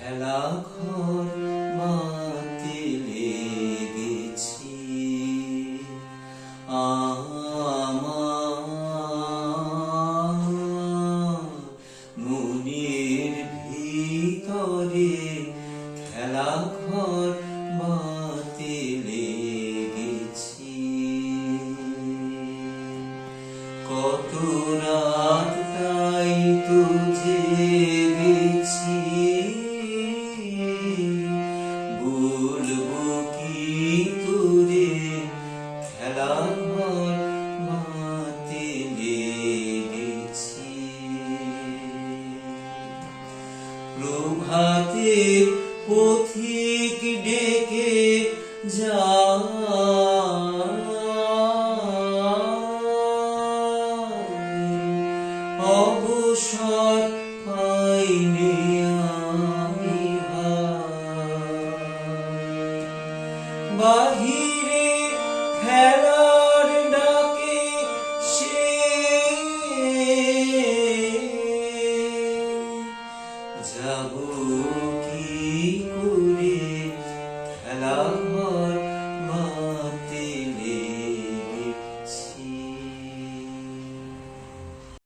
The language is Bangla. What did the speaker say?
খেলা ঘর মাতে লেগেছি আমার মনের ভিতরে খেলা ঘর মাতে লেগেছি কত রাত তাই তো জেগেছি বলবো কি তোরে খেলা ঘর মাতে লেগেছি প্রভাতের পথিক ডেকে অবসর পাইনি আমি বাহিরে খেলা